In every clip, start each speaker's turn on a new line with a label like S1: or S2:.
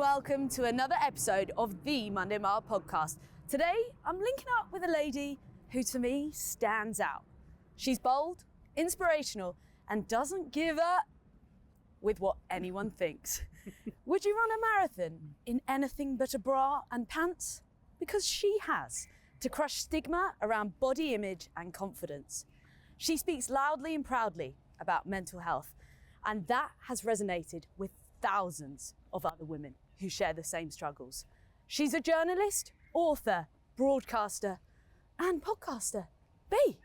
S1: welcome to another episode of the Monday Mile podcast. Today, I'm linking up with a lady who to me stands out. She's bold, inspirational, and doesn't give a with what anyone thinks. Would you run a marathon in anything but a bra and pants? Because she has, to crush stigma around body image and confidence. She speaks loudly and proudly about mental health, and that has resonated with thousands of other women who share the same struggles. She's a journalist, author, broadcaster, and podcaster. B.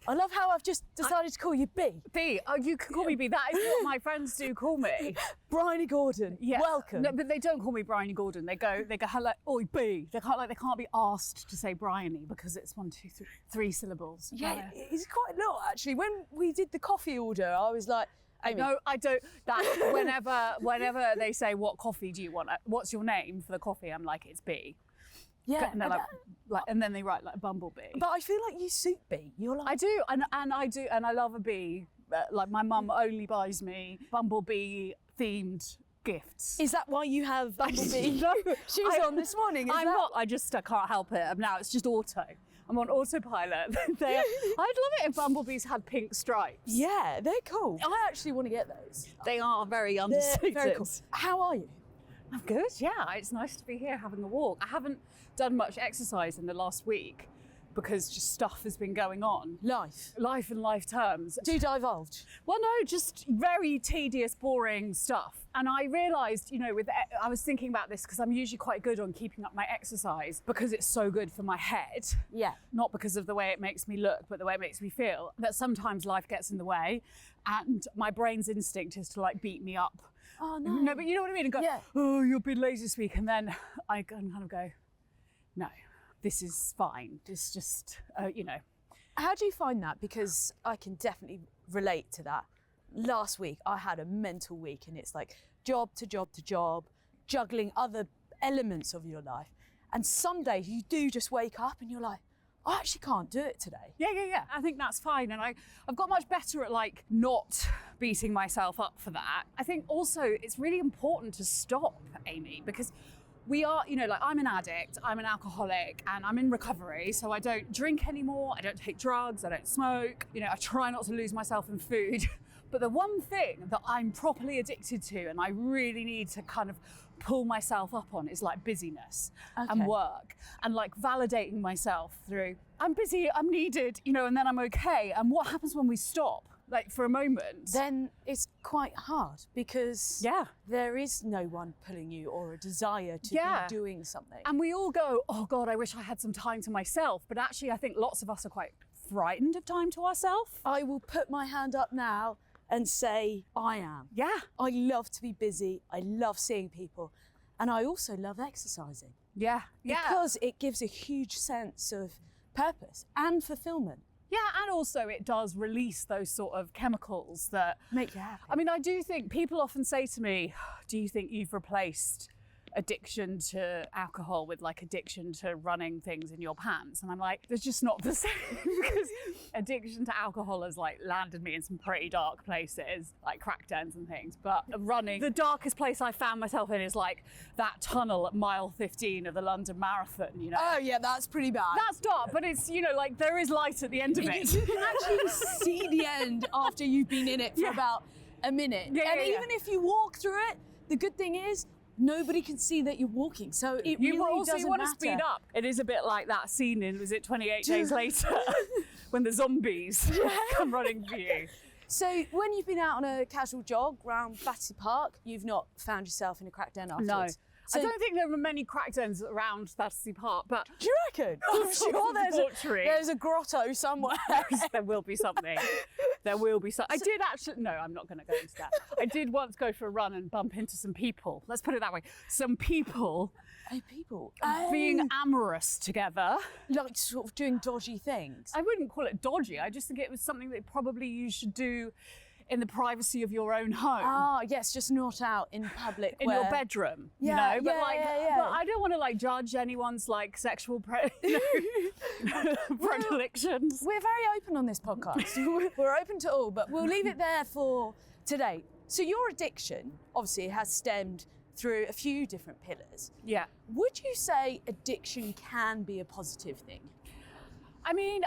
S1: I love how I've just decided to call you B.
S2: B, oh, you can call me B. That is what my friends do call me.
S1: Bryony Gordon,
S2: Yeah.
S1: welcome.
S2: No, but they don't call me Bryony Gordon. They go, hello, oi, B. They can't be asked to say Bryony because it's 1, 2, 3 syllables.
S1: Yeah, it's quite a lot actually. When we did the coffee order, I was like, Aimee.
S2: No, I don't. That whenever they say, what coffee do you want? What's your name for the coffee? I'm like, it's B.
S1: Yeah,
S2: And they're like, and then they write like Bumblebee.
S1: but I feel like you suit B. You're like,
S2: I do, and I love a bee. Like my mum only buys me Bumblebee themed gifts.
S1: is that why you have Bumblebee
S2: No,
S1: shoes on this morning?
S2: I'm not. I can't help it. Now it's just auto. I'm on autopilot. I'd love it if bumblebees had pink stripes.
S1: Yeah, they're cool. I actually want to get those.
S2: They are very
S1: They're
S2: understated.
S1: very cool. How are you?
S2: I'm good. Yeah, it's nice to be here having a walk. I haven't done much exercise in the last week because just stuff has been going on.
S1: Life.
S2: Life and life terms.
S1: Do divulge.
S2: Well, no, just very tedious, boring stuff. And I realised, I was thinking about this because I'm usually quite good on keeping up my exercise because it's so good for my head.
S1: Yeah.
S2: Not because of the way it makes me look, but the way it makes me feel. That sometimes life gets in the way and my brain's instinct is to like beat me up.
S1: Oh, no.
S2: No, but you know what I mean? And go,
S1: Yeah.
S2: oh, you've been lazy this week. And then I kind of go, no, this is fine. It's just,
S1: How do you find that? Because I can definitely relate to that. Last week, I had a mental week and it's like job to job to job, juggling other elements of your life. And some days you do just wake up and you're like, I actually can't do it today.
S2: Yeah. I think that's fine. And I've got much better at like not beating myself up for that. I think also it's really important to stop, Aimee, because we are, I'm an addict, I'm an alcoholic, and I'm in recovery. So I don't drink anymore. I don't take drugs. I don't smoke. I try not to lose myself in food. But the one thing that I'm properly addicted to and I really need to kind of pull myself up on is like busyness and work and like validating myself through, I'm busy, I'm needed, and then I'm okay. And what happens when we stop? Like for a moment,
S1: Then it's quite hard because there is no one pulling you or a desire to be doing something.
S2: And we all go, oh God, I wish I had some time to myself. But actually, I think lots of us are quite frightened of time to ourselves.
S1: I will put my hand up now and say, I am.
S2: Yeah.
S1: I love to be busy. I love seeing people. And I also love exercising.
S2: Yeah.
S1: Because it gives a huge sense of purpose and fulfillment.
S2: Yeah, and also it does release those sort of chemicals that
S1: make you happy.
S2: I mean, I do think people often say to me, do you think you've replaced addiction to alcohol with like addiction to running things in your pants? And I'm like, they're just not the same because addiction to alcohol has like landed me in some pretty dark places, like crack dens and things. But running, the darkest place I found myself in is like that tunnel at mile 15 of the London Marathon,
S1: Oh yeah, that's pretty bad.
S2: That's dark, but it's, like there is light at the end of it.
S1: You can actually see the end after you've been in it for about a minute. And even if you walk through it, the good thing is, nobody can see that you're walking, so it really doesn't
S2: you want
S1: matter.
S2: to speed up. It is a bit like that scene in, was it 28 Days Later, when the zombies come running for you.
S1: So when you've been out on a casual jog around Battersea Park, you've not found yourself in a crack den afterwards?
S2: No.
S1: So,
S2: I don't think there are many crack dens around Battersea Park, but
S1: do you reckon? I'm sure there's a grotto somewhere.
S2: There will be something. There will be something. I did actually, no, I'm not going to go into that. I did once go for a run and bump into some people. Let's put it that way. Some people.
S1: Hey, people.
S2: Being amorous together.
S1: Like sort of doing dodgy things.
S2: I wouldn't call it dodgy. I just think it was something that probably you should do in the privacy of your own home.
S1: Ah, yes, just not out in public.
S2: In your bedroom, But but I don't want to like judge anyone's like sexual predilections.
S1: We're very open on this podcast. We're open to all, but we'll leave it there for today. So your addiction obviously has stemmed through a few different pillars.
S2: Yeah.
S1: Would you say addiction can be a positive thing?
S2: I mean,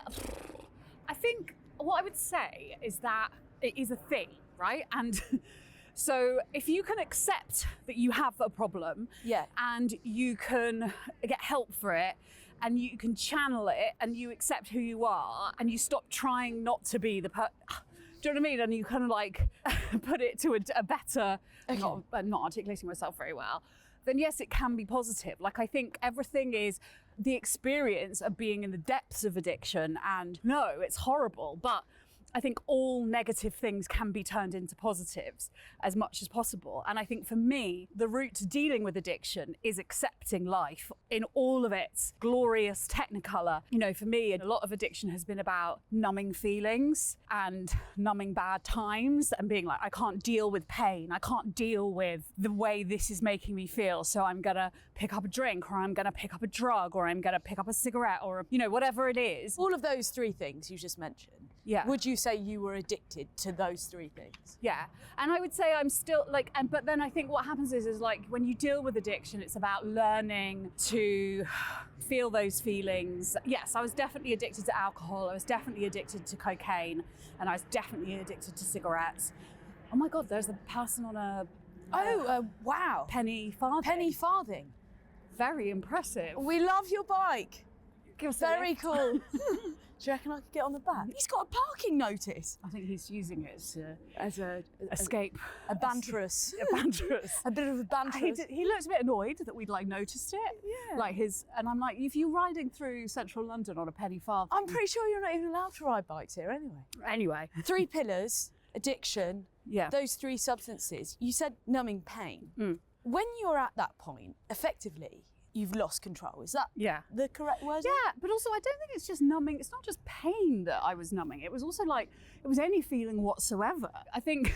S2: I think what I would say is that it is a thing, right? And so if you can accept that you have a problem,
S1: Yeah.
S2: and you can get help for it, and you can channel it, and you accept who you are, and you stop trying not to be the do you know what I mean? And you kind of like put it to a better,
S1: Okay.
S2: not articulating myself very well, then yes, it can be positive. Like, I think everything is the experience of being in the depths of addiction, and no, it's horrible, but I think all negative things can be turned into positives as much as possible. And I think for me, the route to dealing with addiction is accepting life in all of its glorious technicolor. You know, for me, a lot of addiction has been about numbing feelings and numbing bad times and being like, I can't deal with pain. I can't deal with the way this is making me feel. So I'm gonna pick up a drink, or I'm gonna pick up a drug, or I'm gonna pick up a cigarette, or, you know, whatever it is.
S1: All of those three things you just mentioned.
S2: Yeah.
S1: Would you say you were addicted to those three things?
S2: Yeah, and I would say I'm still like, but then I think what happens is like when you deal with addiction, it's about learning to feel those feelings. Yes, I was definitely addicted to alcohol. I was definitely addicted to cocaine, and I was definitely addicted to cigarettes. Oh my God, there's a person on a
S1: wow.
S2: penny farthing.
S1: Penny farthing.
S2: Very impressive.
S1: We love your bike.
S2: Give us a
S1: Very
S2: lift.
S1: cool. Do you reckon I could get on the back? He's got a parking notice.
S2: I think he's using it
S1: As a
S2: escape.
S1: a banterous.
S2: A banterous.
S1: A bit of a banterous.
S2: He looked a bit annoyed that we'd like noticed it.
S1: Yeah.
S2: Like and I'm like, if you're riding through central London on a penny farthing.
S1: I'm pretty sure you're not even allowed to ride bikes here anyway.
S2: Anyway.
S1: 3 pillars, addiction,
S2: Yeah.
S1: those 3 substances. You said numbing pain.
S2: Mm.
S1: When you're at that point, effectively, you've lost control. Is that
S2: Yeah.
S1: the correct word?
S2: Yeah, but also I don't think it's just numbing. It's not just pain that I was numbing. It was also like, it was any feeling whatsoever. I think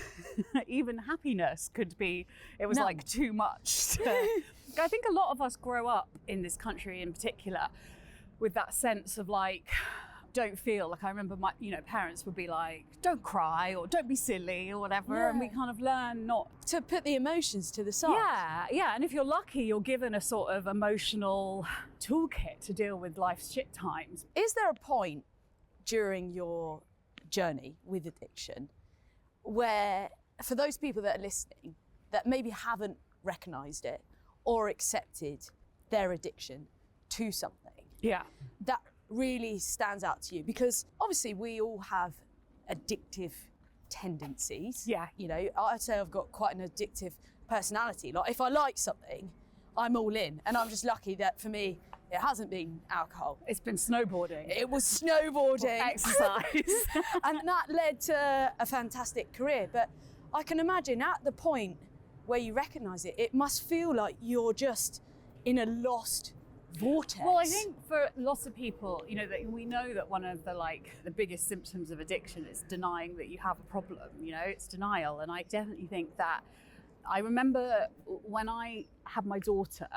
S2: even happiness could be, it was
S1: Numb.
S2: like too much. I think a lot of us grow up in this country in particular with that sense of like, don't feel like, I remember my, parents would be like, don't cry or don't be silly or whatever.
S1: Yeah.
S2: And we kind of learn not
S1: To put the emotions to the side.
S2: Yeah. And if you're lucky, you're given a sort of emotional toolkit to deal with life's shit times.
S1: Is there a point during your journey with addiction where, for those people that are listening, that maybe haven't recognised it or accepted their addiction to something,
S2: Yeah.
S1: that really stands out to you? Because obviously we all have addictive tendencies.
S2: Yeah.
S1: I'd say I've got quite an addictive personality. Like, if I like something, I'm all in. And I'm just lucky that for me, it hasn't been alcohol.
S2: It's been snowboarding.
S1: It was snowboarding.
S2: Exercise.
S1: And that led to a fantastic career. But I can imagine at the point where you recognise it, it must feel like you're just in a lost vortex.
S2: Well, I think for lots of people, that we know that one of the biggest symptoms of addiction is denying that you have a problem. It's denial. And I definitely think that, I remember when I had my daughter,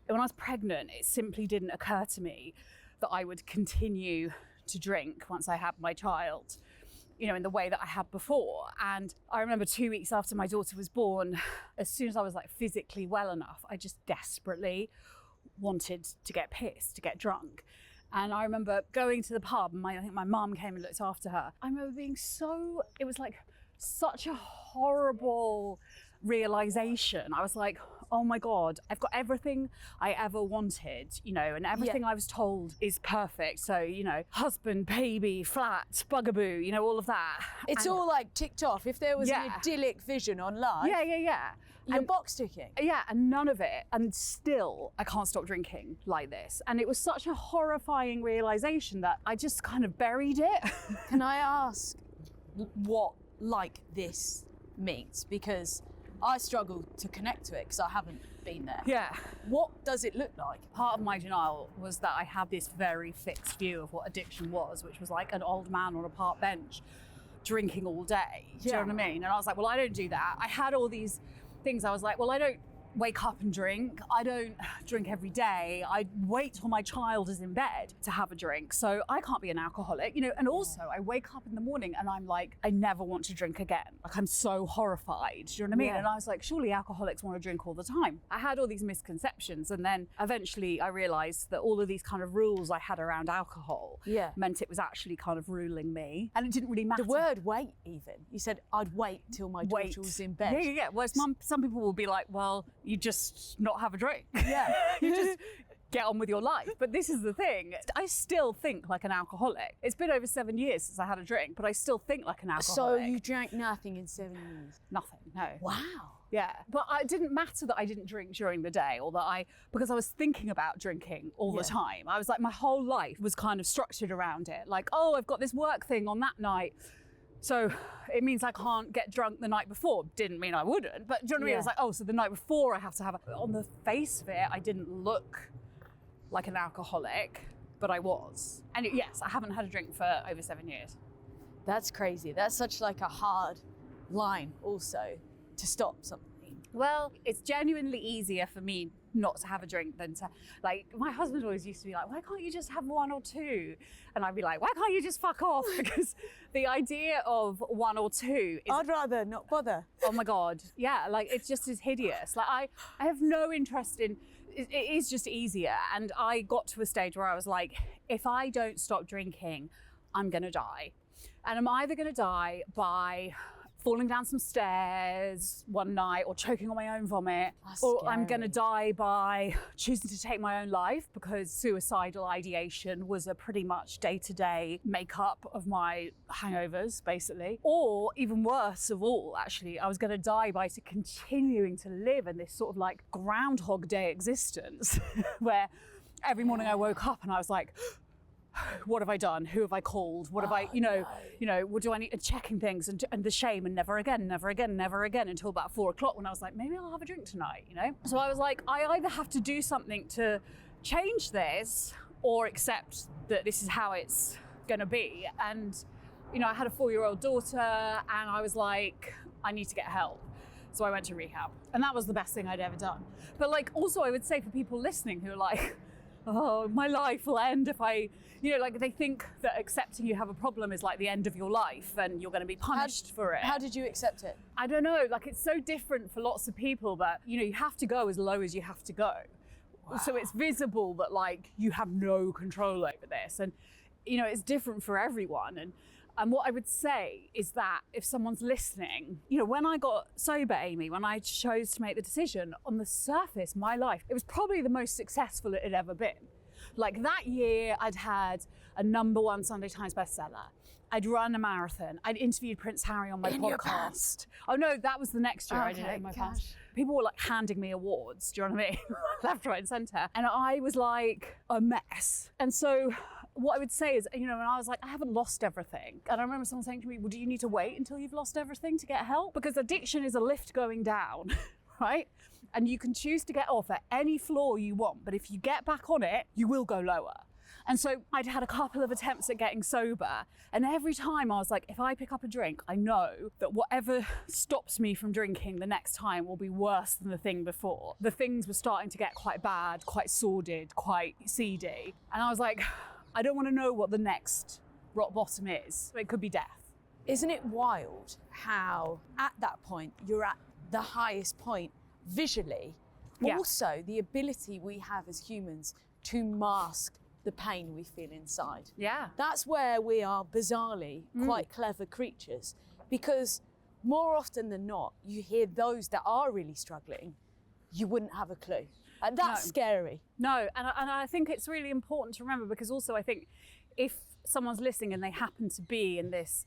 S2: when I was pregnant, it simply didn't occur to me that I would continue to drink once I had my child, in the way that I had before. And I remember 2 weeks after my daughter was born, as soon as I was physically well enough, I just desperately wanted to get pissed, to get drunk. And I remember going to the pub, and I think my mum came and looked after her. I remember being it was like such a horrible realization. I was like, oh my God, I've got everything I ever wanted, and everything I was told is perfect. So, husband, baby, flat, bugaboo, all of that.
S1: It's all ticked off. If there was an idyllic vision on life,
S2: Yeah.
S1: you're box ticking.
S2: Yeah, and none of it. And still, I can't stop drinking like this. And it was such a horrifying realization that I just kind of buried it.
S1: Can I ask what like this means? Because I struggle to connect to it because I haven't been there.
S2: Yeah.
S1: What does it look like?
S2: Part of my denial was that I had this very fixed view of what addiction was, which was like an old man on a park bench drinking all day. Do you know what I mean? And I was like, well, I don't do that. I had all these things. I was like, well, I don't wake up and drink. I don't drink every day. I wait till my child is in bed to have a drink. So I can't be an alcoholic, and also I wake up in the morning and I'm like, I never want to drink again. Like, I'm so horrified. Do you know what I mean?
S1: Yeah.
S2: And I was like, surely alcoholics want to drink all the time. I had all these misconceptions, and then eventually I realized that all of these kind of rules I had around alcohol meant it was actually kind of ruling me. And it didn't really matter.
S1: The word wait, even. You said, I'd wait till my daughter was in bed.
S2: Yeah. Whereas some people will be like, well, you just not have a drink.
S1: Yeah.
S2: You just get on with your life. But this is the thing. I still think like an alcoholic. It's been over 7 years since I had a drink, but I still think like an alcoholic.
S1: So you drank nothing in 7 years?
S2: Nothing, no.
S1: Wow.
S2: Yeah, but it didn't matter that I didn't drink during the day, or that because I was thinking about drinking all the time. I was like, my whole life was kind of structured around it. Like, oh, I've got this work thing on that night, so it means I can't get drunk the night before. Didn't mean I wouldn't, but do you know what I mean? It was like, oh, so the night before I have to have on the face of it, I didn't look like an alcoholic, but I was. And yes, I haven't had a drink for over 7 years.
S1: That's crazy. That's such like a hard line also to stop something.
S2: Well, it's genuinely easier for me not to have a drink than to, like, my husband always used to be like, why can't you just have one or two? And I'd be like, why can't you just fuck off? Because the idea of one or two is...
S1: I'd rather not bother.
S2: Oh my God. Yeah, like, it's just as hideous. Like, I have no interest in... It is just easier. And I got to a stage where I was like, if I don't stop drinking, I'm going to die. And I'm either going to die by falling down some stairs one night or choking on my own vomit, or I'm going to die by choosing to take my own life, because suicidal ideation was a pretty much day-to-day makeup of my hangovers, basically. Or even worse of all, actually, I was going to die by continuing to live in this sort of like Groundhog Day existence where every morning I woke up and I was like, what have I done? Who have I called? What have what do I need? Checking things and the shame, and never again until about 4 o'clock when I was like, maybe I'll have a drink tonight, So I was like, I either have to do something to change this or accept that this is how it's gonna be. And, I had a 4-year-old daughter and I was like, I need to get help. So I went to rehab, and that was the best thing I'd ever done. But like, also I would say for people listening who are like, oh, my life will end if I, like they think that accepting you have a problem is like the end of your life and you're going to be punished for it.
S1: How did you accept it?
S2: I don't know, like it's so different for lots of people, but you have to go as low as you have to go. Wow. So it's visible that like you have no control over this, and it's different for everyone. And what I would say is that if someone's listening, when I got sober, Aimee, when I chose to make the decision, on the surface, my life, it was probably the most successful it had ever been. Like that year, I'd had a #1 Sunday Times bestseller. I'd run a marathon. I'd interviewed Prince Harry on my podcast.
S1: Your past.
S2: Oh no, that was the next year I did it in my past. People were like handing me awards, do you know what I mean? Left, right and centre. And I was like a mess. And so what I would say is, when I was like, I haven't lost everything. And I remember someone saying to me, well, do you need to wait until you've lost everything to get help? Because addiction is a lift going down, right? And you can choose to get off at any floor you want, but if you get back on it, you will go lower. And so I'd had a couple of attempts at getting sober, and every time I was like, if I pick up a drink, I know that whatever stops me from drinking the next time will be worse than the thing before. The things were starting to get quite bad, quite sordid, quite seedy. And I was like, I don't want to know what the next rock bottom is. It could be death.
S1: Isn't it wild how at that point you're at the highest point visually?
S2: Yeah.
S1: Also, the ability we have as humans to mask the pain we feel inside.
S2: Yeah.
S1: That's where we are bizarrely quite clever creatures, because more often than not, you hear those that are really struggling, you wouldn't have a clue. And that's scary.
S2: No, and I think it's really important to remember, because also I think if someone's listening and they happen to be in this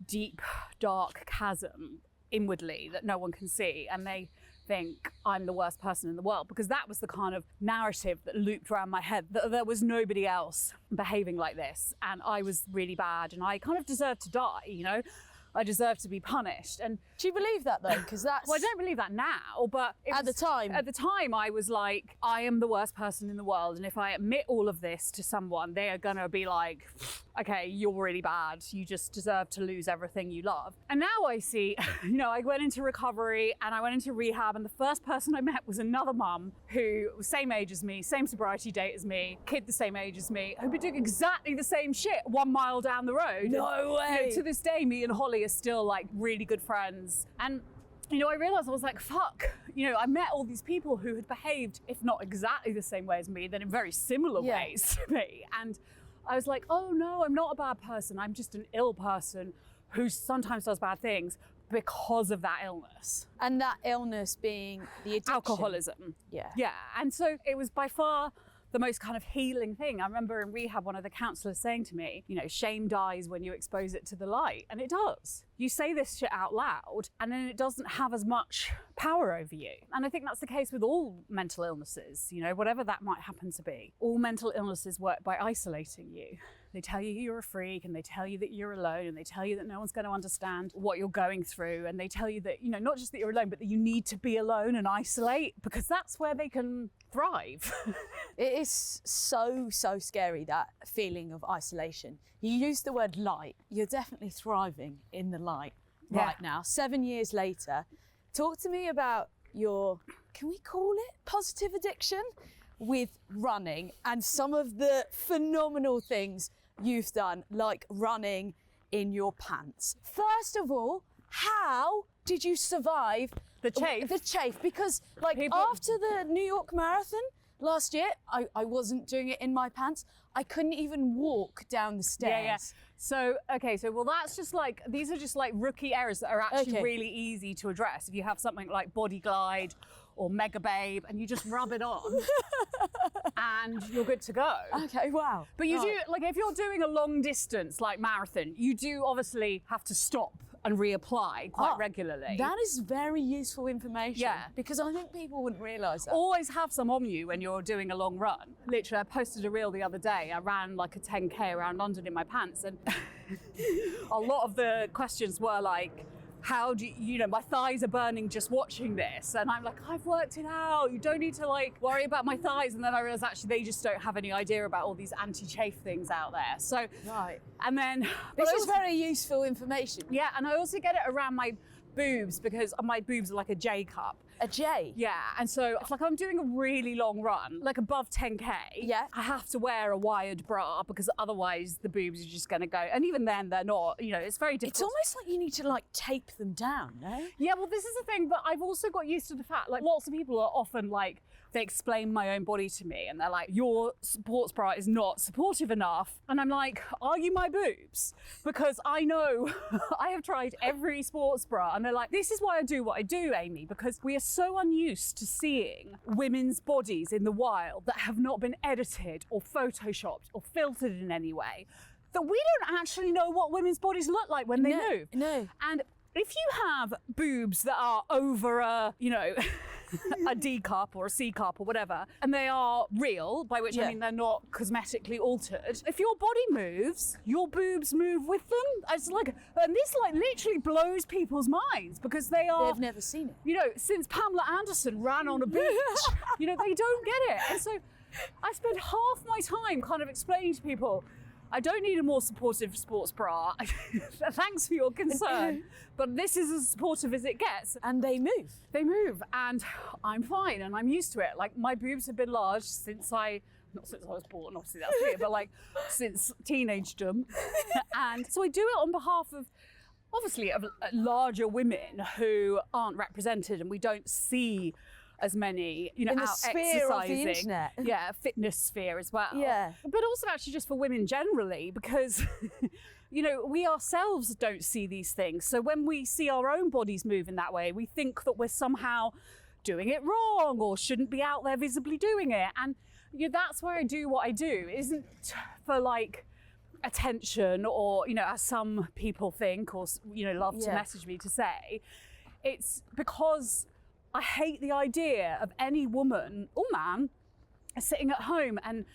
S2: deep, dark chasm inwardly that no one can see, and they think I'm the worst person in the world, because that was the kind of narrative that looped around my head, that there was nobody else behaving like this and I was really bad and I kind of deserved to die, I deserve to be punished. And
S1: do you believe that though? Because that's...
S2: Well, I don't believe that now, but
S1: At the time,
S2: I was like, I am the worst person in the world, and if I admit all of this to someone, they are gonna be like, okay, you're really bad. You just deserve to lose everything you love. And now I see, I went into recovery and I went into rehab, and the first person I met was another mum who was same age as me, same sobriety date as me, kid the same age as me, who'd been doing exactly the same shit 1 mile down the road.
S1: No way.
S2: To this day, me and Holly are still like really good friends. And I realized I was like, fuck, I met all these people who had behaved, if not exactly the same way as me, then in very similar ways to me. And I was like, oh no, I'm not a bad person. I'm just an ill person who sometimes does bad things because of that illness.
S1: And that illness being the addiction.
S2: Alcoholism.
S1: Yeah.
S2: Yeah. And so it was by far the most kind of healing thing. I remember in rehab, one of the counselors saying to me, shame dies when you expose it to the light. And it does. You say this shit out loud and then it doesn't have as much power over you. And I think that's the case with all mental illnesses, whatever that might happen to be. All mental illnesses work by isolating you. They tell you you're a freak, and they tell you that you're alone, and they tell you that no one's going to understand what you're going through. And they tell you that, not just that you're alone, but that you need to be alone and isolate, because that's where they can thrive.
S1: It is so, so scary, that feeling of isolation. You use the word light. You're definitely thriving in the light right now. 7 years later. Talk to me about your, can we call it positive addiction with running, and some of the phenomenal things you've done, like running in your pants. First of all, how did you survive
S2: the chafe?
S1: The chafe, because after the New York Marathon last year, I wasn't doing it in my pants. I couldn't even walk down the stairs.
S2: Yeah. So that's just these are just rookie errors that are actually really easy to address. If you have something like Body Glide or Mega Babe, and you just rub it on and you're good to go.
S1: Okay, wow.
S2: But you do, if you're doing a long distance like marathon, you do obviously have to stop and reapply quite regularly.
S1: That is very useful information.
S2: Yeah.
S1: Because I think people wouldn't realise that.
S2: Always have some on you when you're doing a long run. Literally, I posted a reel the other day. I ran a 10K around London in my pants, and a lot of the questions were like, how do my thighs are burning just watching this. And I'm like, I've worked it out. You don't need to worry about my thighs. And then I realized actually they just don't have any idea about all these anti-chafe things out there. So,
S1: right.
S2: And then...
S1: This is very useful information.
S2: Yeah, and I also get it around my boobs, because my boobs are like a J cup.
S1: A J?
S2: Yeah, and so if I'm doing a really long run, above 10K, I have to wear a wired bra, because otherwise the boobs are just gonna go. And even then they're not, it's very difficult.
S1: It's almost like you need to tape them down, no?
S2: Yeah, well, this is the thing, but I've also got used to the fact, lots of people are often they explain my own body to me, and they're like, your sports bra is not supportive enough. And I'm like, are you my boobs? Because I know I have tried every sports bra, and they're like, this is why I do what I do, Amy, because we are so unused to seeing women's bodies in the wild that have not been edited or photoshopped or filtered in any way, that we don't actually know what women's bodies look like when they move.
S1: No.
S2: And if you have boobs that are over a D cup or a C cup or whatever, and they are real, by which I mean they're not cosmetically altered, if your body moves, your boobs move with them. It's and this literally blows people's minds, because they've
S1: never seen it.
S2: Since Pamela Anderson ran on a beach, they don't get it. And so I spend half my time kind of explaining to people, I don't need a more supportive sports bra. Thanks for your concern, but this is as supportive as it gets.
S1: And they move.
S2: They move, and I'm fine, and I'm used to it. My boobs have been large not since I was born, obviously that's clear, but since teenagedom. And so I do it on behalf of, obviously, of larger women who aren't represented, and we don't see as many,
S1: in the
S2: out
S1: sphere of the
S2: exercising.
S1: internet.
S2: Yeah, fitness sphere as well.
S1: Yeah.
S2: But also actually just for women generally, because we ourselves don't see these things. So when we see our own bodies move in that way, we think that we're somehow doing it wrong or shouldn't be out there visibly doing it. And that's why I do what I do. It isn't for attention or, as some people think or, love to message me to say. It's because I hate the idea of any woman or man sitting at home and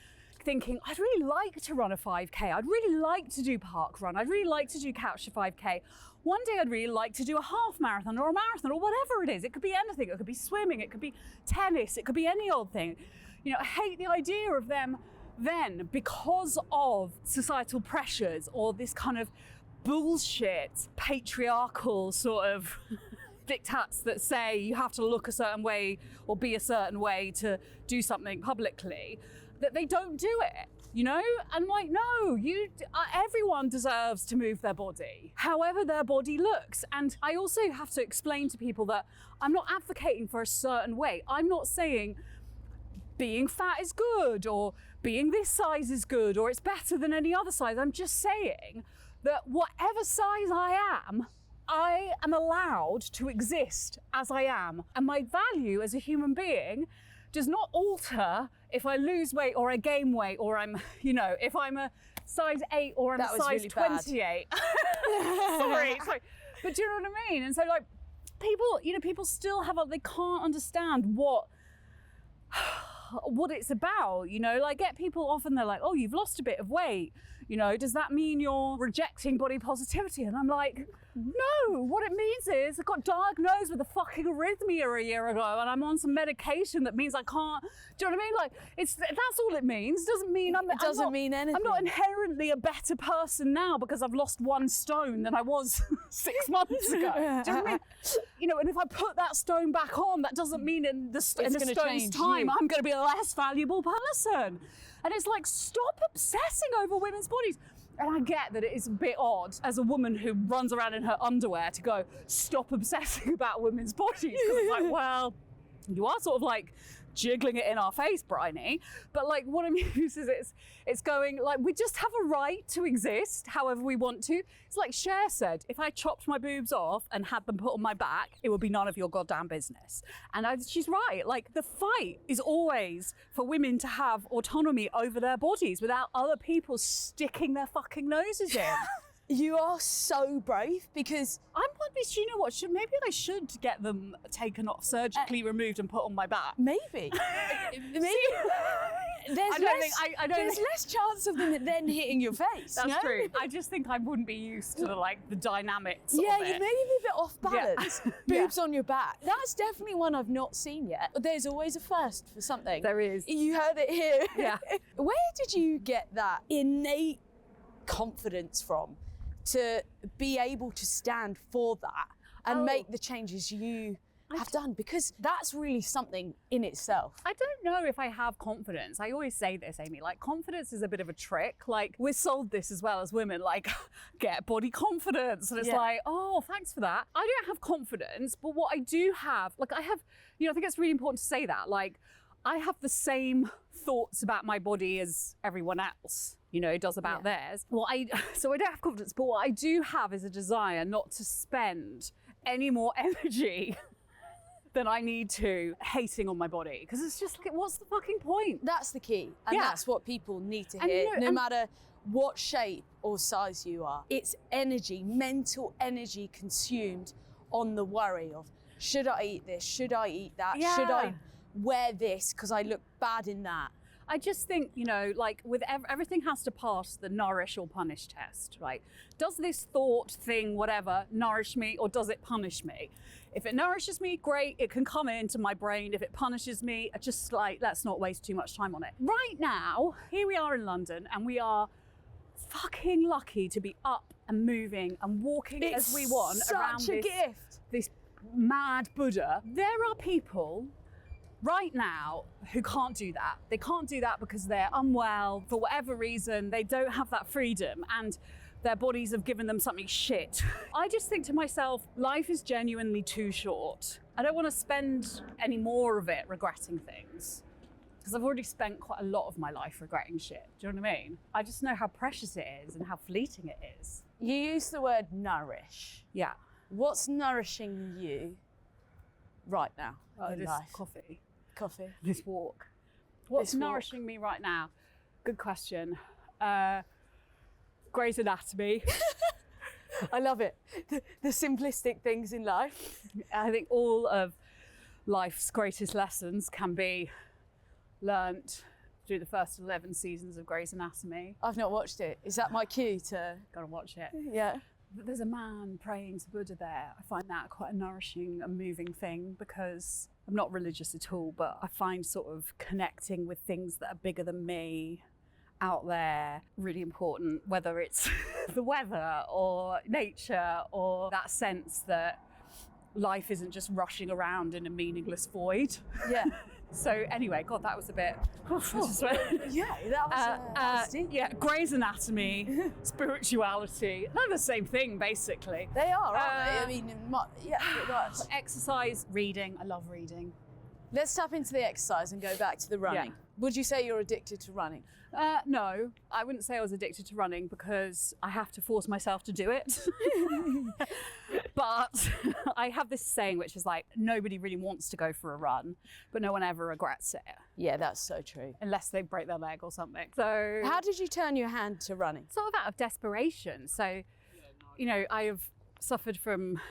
S2: thinking, I'd really like to run a 5K. I'd really like to do park run. I'd really like to do couch to 5K. One day I'd really like to do a half marathon or a marathon or whatever it is. It could be anything. It could be swimming. It could be tennis. It could be any old thing. You know, I hate the idea of them then, because of societal pressures or this kind of bullshit patriarchal sort of diktats that say you have to look a certain way or be a certain way to do something publicly, that they don't do it, you know? And like, no, everyone deserves to move their body, however their body looks. And I also have to explain to people that I'm not advocating for a certain way. I'm not saying being fat is good or being this size is good or it's better than any other size. I'm just saying that whatever size I am allowed to exist as I am. And my value as a human being does not alter if I lose weight or I gain weight or I'm, you know, if I'm a size 8 or I'm a size really 28. sorry. But do you know what I mean? And so like people still have, they can't understand what it's about, you know, like get people often, they're like, oh, you've lost a bit of weight. You know, does that mean you're rejecting body positivity? And I'm like, no, what it means is I got diagnosed with a fucking arrhythmia a year ago and I'm on some medication that means I can't, do you know what I mean? Like, that's all it means. It doesn't mean
S1: it doesn't mean anything.
S2: I'm not inherently a better person now because I've lost 1 stone than I was 6 months ago. Do you know what I mean? You know, and if I put that stone back on, that doesn't mean in the stone's time I'm going to be a less valuable person. And it's like, stop obsessing over women's bodies. And I get that it is a bit odd as a woman who runs around in her underwear to go, stop obsessing about women's bodies. Because it's like, well, you are sort of like jiggling it in our face, Bryony. But like what I mean is it's going like, we just have a right to exist however we want to. It's like Cher said, if I chopped my boobs off and had them put on my back, it would be none of your goddamn business. And she's right. Like the fight is always for women to have autonomy over their bodies without other people sticking their fucking noses in.
S1: You are so brave because
S2: you know what? Maybe I should get them taken off, surgically removed and put on my back.
S1: Maybe. There's less chance of them then hitting your face.
S2: That's true. I just think I wouldn't be used to the dynamics of it.
S1: Yeah, you may be a bit off balance. Yeah. Boobs on your back. That's definitely one I've not seen yet. There's always a first for something.
S2: There is.
S1: You heard it here.
S2: Yeah.
S1: Where did you get that innate confidence from to be able to stand for that and make the changes you have done? Because that's really something in itself.
S2: I don't know if I have confidence. I always say this, Aimee, like confidence is a bit of a trick. Like we're sold this as well as women, like get body confidence. And it's like, oh, thanks for that. I don't have confidence, but what I do have, like I have, you know, I think it's really important to say that, like I have the same thoughts about my body as everyone else, you know, does about theirs. So I don't have confidence, but what I do have is a desire not to spend any more energy than I need to hating on my body. Because it's just like, what's the fucking point?
S1: That's the key. And that's what people need to hear, no matter what shape or size you are. It's energy, mental energy consumed on the worry of, should I eat this? Should I eat that?
S2: Yeah.
S1: Should I wear this because I look bad in that?
S2: I just think, you know, like with everything has to pass the nourish or punish test, right? Does this thought, thing, whatever, nourish me or does it punish me? If it nourishes me, great, it can come into my brain. If it punishes me, just like, let's not waste too much time on it. Right now, here we are in London and we are fucking lucky to be up and moving and walking as we want around this mad Buddha. There are people right now who can't do that. They can't do that because they're unwell for whatever reason. They don't have that freedom and their bodies have given them something shit. I just think to myself, life is genuinely too short. I don't want to spend any more of it regretting things because I've already spent quite a lot of my life regretting shit. Do you know what I mean? I just know how precious it is and how fleeting it is.
S1: You use the word nourish.
S2: Yeah.
S1: What's nourishing you right now in life?
S2: Coffee. This walk. What's nourishing me right now? Good question. Grey's Anatomy.
S1: I love it. The simplistic things in life.
S2: I think all of life's greatest lessons can be learnt through the first 11 seasons of Grey's Anatomy.
S1: I've not watched it. Is that my cue to?
S2: Gotta watch it.
S1: Yeah.
S2: There's a man praying to Buddha there. I find that quite a nourishing and moving thing because I'm not religious at all, but I find sort of connecting with things that are bigger than me out there really important, whether it's the weather or nature or that sense that life isn't just rushing around in a meaningless void.
S1: Yeah.
S2: So anyway, God, that was a bit...
S1: Yeah, that was deep.
S2: Yeah, Grey's Anatomy, spirituality, they're the same thing, basically.
S1: They are, aren't they? I mean, yeah, pretty much.
S2: Exercise, reading, I love reading.
S1: Let's tap into the exercise and go back to the running.
S2: Yeah.
S1: Would you say you're addicted to running?
S2: No, I wouldn't say I was addicted to running because I have to force myself to do it. But I have this saying which is like, nobody really wants to go for a run, but no one ever regrets it.
S1: Yeah, that's so true.
S2: Unless they break their leg or something. So
S1: how did you turn your hand to running?
S2: Sort of out of desperation. So, you know, I have suffered from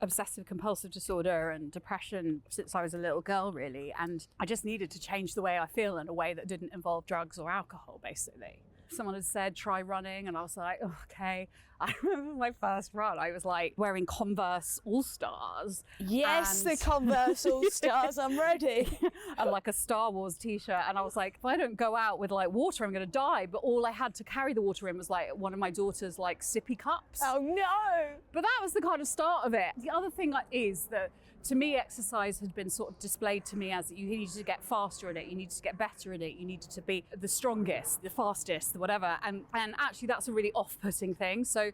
S2: obsessive compulsive disorder and depression since I was a little girl, really. And I just needed to change the way I feel in a way that didn't involve drugs or alcohol, basically. Someone had said, try running. And I was like, oh, okay. I remember my first run, I was like wearing Converse All-Stars.
S1: Yes, the Converse All-Stars, I'm ready.
S2: And like a Star Wars t-shirt. And I was like, if I don't go out with like water, I'm going to die. But all I had to carry the water in was like one of my daughter's like sippy cups.
S1: Oh no.
S2: But that was the kind of start of it. The other thing is that to me, exercise had been sort of displayed to me as you needed to get faster at it, you needed to get better at it, you needed to be the strongest, the fastest, the whatever. And actually that's a really off-putting thing. So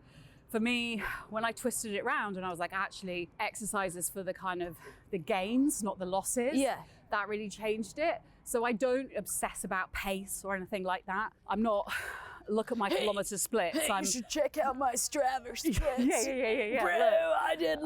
S2: for me, when I twisted it around and I was like, actually, exercise is for the kind of the gains, not the losses.
S1: Yeah.
S2: That really changed it. So I don't obsess about pace or anything like that. I'm not... Look at my kilometre splits.
S1: You should check out my Strava splits.
S2: Yeah.
S1: Bro, I did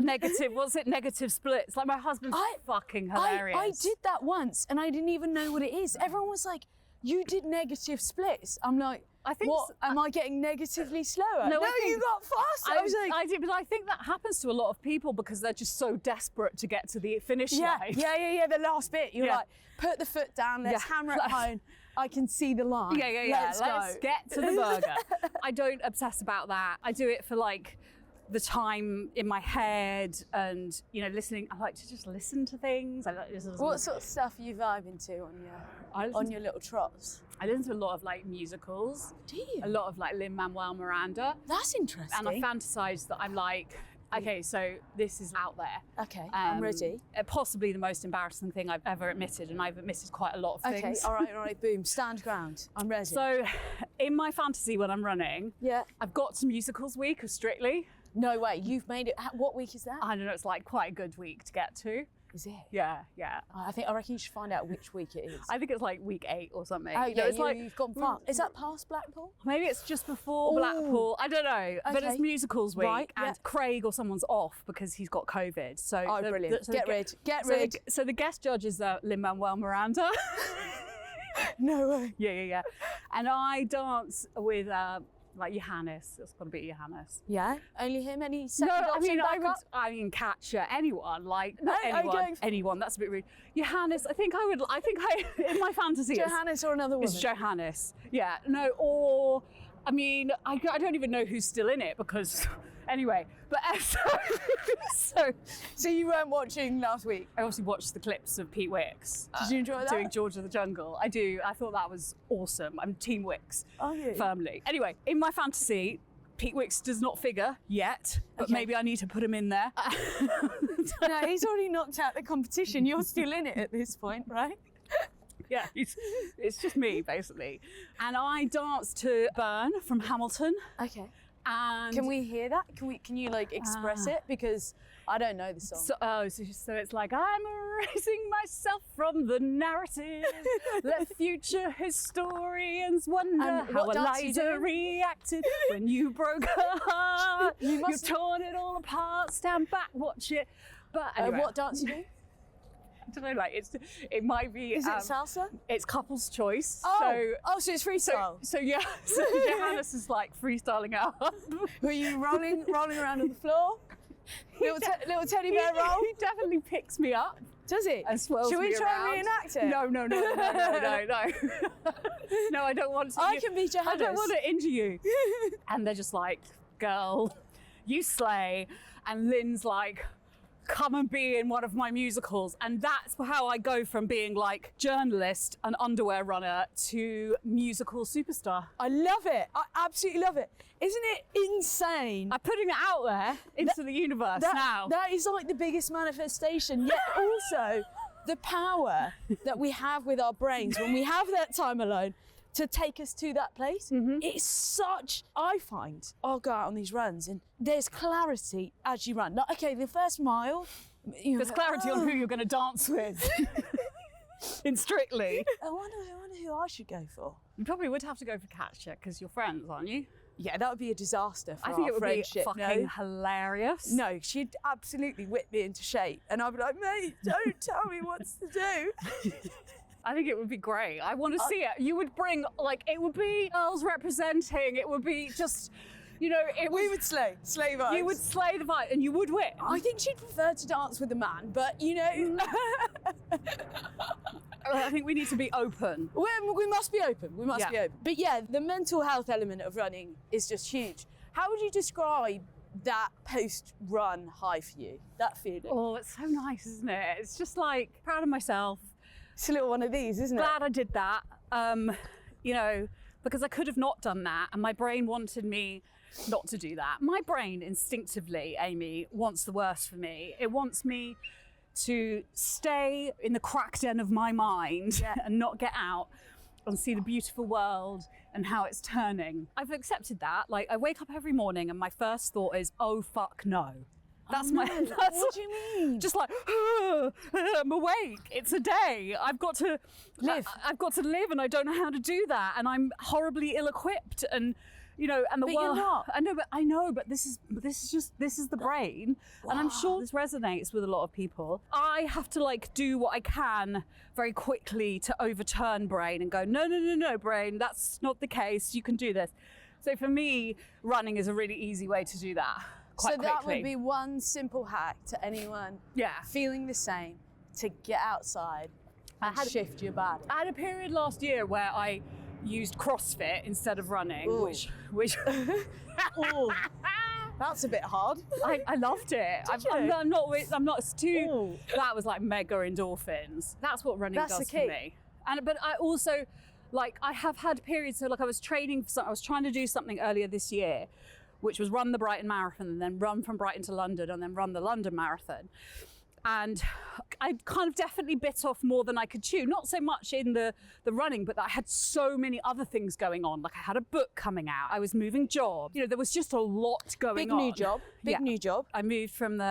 S2: negative. What's it? Negative splits. Like my husband's fucking hilarious.
S1: I did that once, and I didn't even know what it is. Everyone was like, "You did negative splits." I'm like,
S2: I think
S1: what? Am I getting negatively slower?
S2: No,
S1: you got faster. I was like,
S2: I did, but I think that happens to a lot of people because they're just so desperate to get to the finish line.
S1: Yeah. The last bit, you're like, put the foot down. Let's hammer it home. I can see the line.
S2: Yeah. Let's
S1: go.
S2: get to the burger. I don't obsess about that. I do it for like the time in my head and, you know, listening. I like to just listen to things. I like to listen.
S1: What sort of stuff are you vibing to on your little trots?
S2: I listen to a lot of like musicals.
S1: Do you?
S2: A lot of like Lin-Manuel Miranda.
S1: That's interesting.
S2: And I fantasize that I'm like, okay, so this is out there.
S1: Okay, I'm ready.
S2: Possibly the most embarrassing thing I've ever admitted, and I've admitted quite a lot of things.
S1: Okay, all right, boom, stand ground. I'm ready.
S2: So, in my fantasy when I'm running, I've got to musicals week of Strictly.
S1: No way, you've made it. What week is that?
S2: I don't know, it's like quite a good week to get to.
S1: Is it?
S2: Yeah.
S1: I reckon you should find out which week it is.
S2: I think it's like week 8 or something.
S1: Oh, yeah,
S2: it's like,
S1: you've gone past. Is that past Blackpool?
S2: Maybe it's just before Blackpool. I don't know. But it's musicals week, and Craig or someone's off because he's got COVID. So
S1: brilliant. Get rid.
S2: So the guest judge is Lin-Manuel Miranda.
S1: No way.
S2: Yeah. And I dance with like Johannes. It's got to be Johannes.
S1: Yeah. Only him? Any
S2: No,
S1: second option
S2: I mean Katja, anyone, like
S1: No,
S2: anyone. That's a bit rude. Johannes, I think in my fantasy
S1: Johannes or another woman?
S2: It's Johannes. Yeah. No, or I mean, I don't even know who's still in it because anyway, but
S1: so you weren't watching last week?
S2: I obviously watched the clips of Pete Wicks.
S1: Did you enjoy that?
S2: Doing George of the Jungle. I do. I thought that was awesome. I'm Team Wicks.
S1: Are you?
S2: Firmly. Anyway, in my fantasy, Pete Wicks does not figure yet, but maybe I need to put him in there.
S1: No, he's already knocked out the competition. You're still in it at this point, right?
S2: Yeah, it's just me, basically. And I danced to Burn from Hamilton.
S1: Okay.
S2: And
S1: can we hear that? Can you like express it? Because I don't know the song.
S2: So it's like, I'm erasing myself from the narrative. Let future historians wonder how Eliza reacted when you broke her heart. You've torn it all apart. Stand back, watch it. But anyway.
S1: What dance you do?
S2: I don't know, like it might be.
S1: Is it salsa?
S2: It's couple's choice.
S1: So it's freestyle.
S2: So Johannes is like freestyling out.
S1: Were you rolling around on the floor? Little teddy bear roll?
S2: He definitely picks me up.
S1: Does it?
S2: And swirls
S1: Should we
S2: me
S1: try
S2: around.
S1: and reenact it?
S2: No. No, I don't want to.
S1: I can be Johannes.
S2: I don't want to injure you. And they're just like, girl, you slay. And Lynn's like, come and be in one of my musicals. And that's how I go from being like journalist and underwear runner to musical superstar.
S1: I love it. I absolutely love it. Isn't it insane?
S2: I'm putting it out there into the universe now.
S1: That is like the biggest manifestation, yet also the power that we have with our brains when we have that time alone to take us to that place. It's such, I find, I'll go out on these runs and there's clarity as you run. Like, okay, the first mile,
S2: There's clarity on who you're going to dance with in Strictly.
S1: I wonder who I should go for.
S2: You probably would have to go for Katja because you're friends, aren't you?
S1: Yeah, that would be a disaster for
S2: I think
S1: our
S2: it would
S1: friendship.
S2: be fucking hilarious.
S1: No, she'd absolutely whip me into shape and I'd be like, mate, don't tell me what to do.
S2: I think it would be great. I want to see it. You would bring, like, it would be girls representing. It would be just, we
S1: would slay vibes.
S2: You would slay the vibe and you would win.
S1: I think she'd prefer to dance with a man, but
S2: I think we need to be open.
S1: We must be open. We must
S2: Yeah.
S1: be open. But yeah, the mental health element of running is just huge. How would you describe that post-run high for you? That feeling?
S2: Oh, it's so nice, isn't it? It's just like proud of myself.
S1: It's a little one of these, isn't it?
S2: Glad I did that. Because I could have not done that, and my brain wanted me not to do that. My brain instinctively, Aimee, wants the worst for me. It wants me to stay in the crack den of my mind and not get out and see the beautiful world and how it's turning. I've accepted that. Like, I wake up every morning and my first thought is, oh, fuck no. That's
S1: what do you mean?
S2: Just like, I'm awake. It's a day. I've got to
S1: live.
S2: I've got to live, and I don't know how to do that. And I'm horribly ill-equipped. And and the
S1: But
S2: world.
S1: you're not.
S2: I know, but this is the brain, and I'm sure this resonates with a lot of people. I have to like do what I can very quickly to overturn brain and go, no, brain, that's not the case. You can do this. So for me, running is a really easy way to do that. Quite
S1: So that
S2: quickly.
S1: would be one simple hack to anyone feeling the same, to get outside and shift your body.
S2: I had a period last year where I used CrossFit instead of running,
S1: Ooh.
S2: which
S1: Ooh, that's a bit hard.
S2: I loved it. I'm not. It's too.
S1: Ooh.
S2: That was like mega endorphins. That's what running
S1: That's
S2: does
S1: the key.
S2: for me. But I also, like, I have had periods. So like I was training for something. I was trying to do something earlier this year, which was run the Brighton Marathon and then run from Brighton to London and then run the London Marathon. And I kind of definitely bit off more than I could chew. Not so much in the running, but I had so many other things going on. Like I had a book coming out. I was moving jobs. There was just a lot going on.
S1: Big new job.
S2: I moved from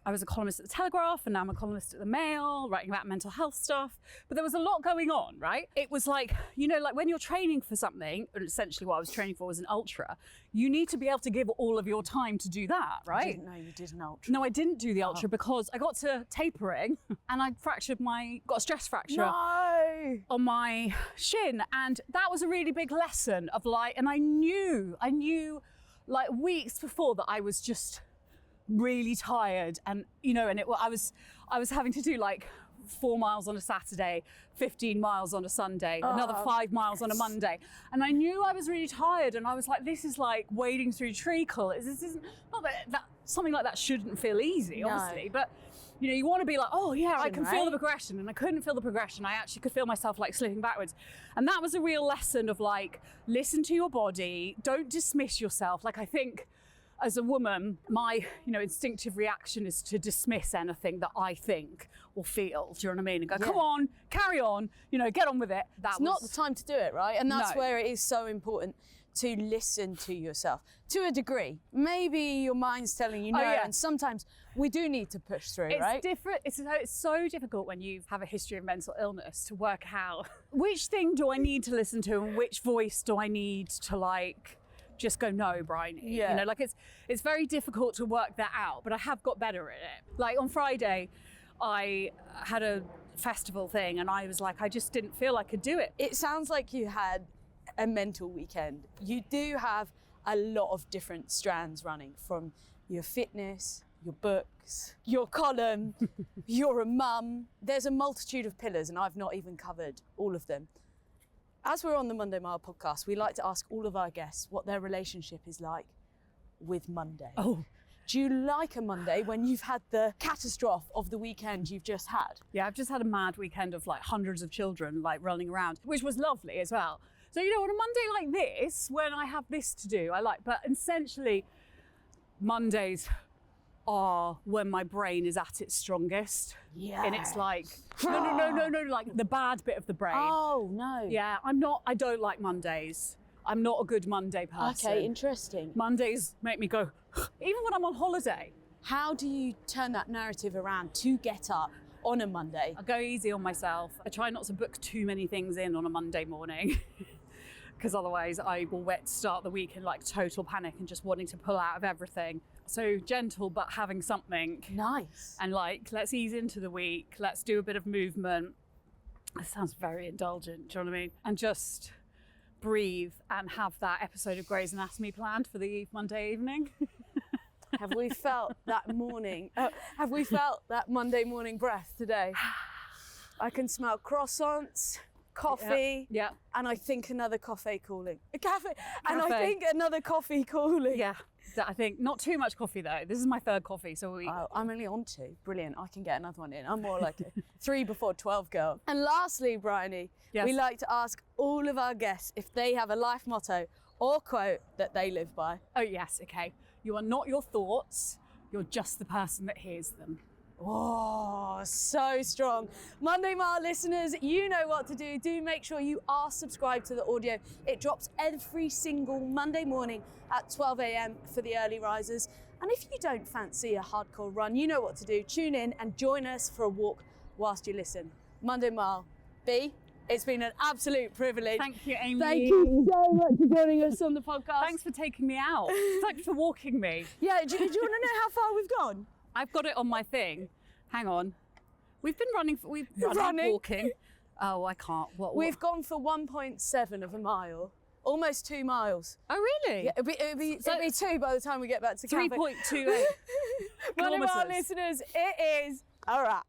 S2: I was a columnist at the Telegraph and now I'm a columnist at the Mail, writing about mental health stuff. But there was a lot going on, right? It was like, like when you're training for something, or essentially what I was training for was an ultra, you need to be able to give all of your time to to that, right?
S1: I didn't know you did an ultra.
S2: No, I didn't do the ultra because I got to tapering and I got a stress fracture on my shin. And that was a really big lesson of and I knew like weeks before that I was just really tired and I was having to do like 4 miles on a Saturday, 15 miles on a Sunday, another 5 miles on a Monday, and I knew I was really tired and I was like, this is like wading through treacle. This isn't, not that something like that shouldn't feel easy, obviously, but you want to be like, oh yeah, I can feel the progression, and I couldn't feel the progression. I actually could feel myself like slipping backwards. And that was a real lesson of like, listen to your body, don't dismiss yourself. Like I think as a woman, my instinctive reaction is to dismiss anything that I think or feel. Do you know what I mean? And go, come on, carry on, get on with it.
S1: It's not the time to do it, right? And that's where it is so important to listen to yourself to a degree. Maybe your mind's telling you no, and sometimes we do need to push through, right?
S2: It's different. It's so difficult when you have a history of mental illness to work out which thing do I need to listen to and which voice do I need to like just go, no, Bryony.
S1: Yeah.
S2: Like it's very difficult to work that out, but I have got better at it. Like on Friday, I had a festival thing and I was like, I just didn't feel I could do it.
S1: It sounds like you had a mental weekend. You do have a lot of different strands running, from your fitness, your books, your column, you're a mum. There's a multitude of pillars and I've not even covered all of them. As we're on the Monday Mile podcast, we like to ask all of our guests what their relationship is like with Monday.
S2: Oh.
S1: Do you like a Monday when you've had the catastrophe of the weekend you've just had?
S2: Yeah, I've just had a mad weekend of like hundreds of children like running around, which was lovely as well. So, you know, on a Monday like this, when I have this to do, but essentially Mondays are when my brain is at its strongest.
S1: Yeah.
S2: And it's like, no, like the bad bit of the brain.
S1: Oh, no.
S2: Yeah, I don't like Mondays. I'm not a good Monday person.
S1: Okay, interesting.
S2: Mondays make me go, even when I'm on holiday.
S1: How do you turn that narrative around to get up on a Monday?
S2: I go easy on myself. I try not to book too many things in on a Monday morning because otherwise I will start the week in like total panic and just wanting to pull out of everything. So gentle, but having something.
S1: Nice.
S2: And like, let's ease into the week. Let's do a bit of movement. That sounds very indulgent, do you know what I mean? And just breathe and have that episode of Grey's Anatomy planned for the Monday evening.
S1: Have we felt that morning? Have we felt that Monday morning breath today? I can smell croissants, coffee,
S2: yeah.
S1: And I think another coffee calling. A cafe, and I think another coffee calling.
S2: Yeah, I think not too much coffee though. This is my third coffee, so
S1: I'm only on 2. Brilliant. I can get another one in. I'm more like a 3 before 12 girl. And lastly, Bryony,
S2: yes.
S1: We like to ask all of our guests if they have a life motto or quote that they live by.
S2: Oh yes, okay. You are not your thoughts. You're just the person that hears them.
S1: Oh, so strong. Monday Mile listeners, you know what to do. Do make sure you are subscribed to the audio. It drops every single Monday morning at 12 a.m. for the early risers. And if you don't fancy a hardcore run, you know what to do. Tune in and join us for a walk whilst you listen. Monday Mile. B, it's been an absolute privilege.
S2: Thank you, Aimee.
S1: Thank you so much for joining us on the podcast.
S2: Thanks for taking me out. Thanks for walking me.
S1: Yeah, do you want to know how far we've gone?
S2: I've got it on my thing. Hang on. We've been
S1: running.
S2: Walking. Oh, I can't. What?
S1: We've gone for 1.7 of a mile. Almost 2 miles.
S2: Oh, really?
S1: Yeah, it'll be 2 by the time we get back to
S2: 3.28
S1: One of our listeners, it is a wrap.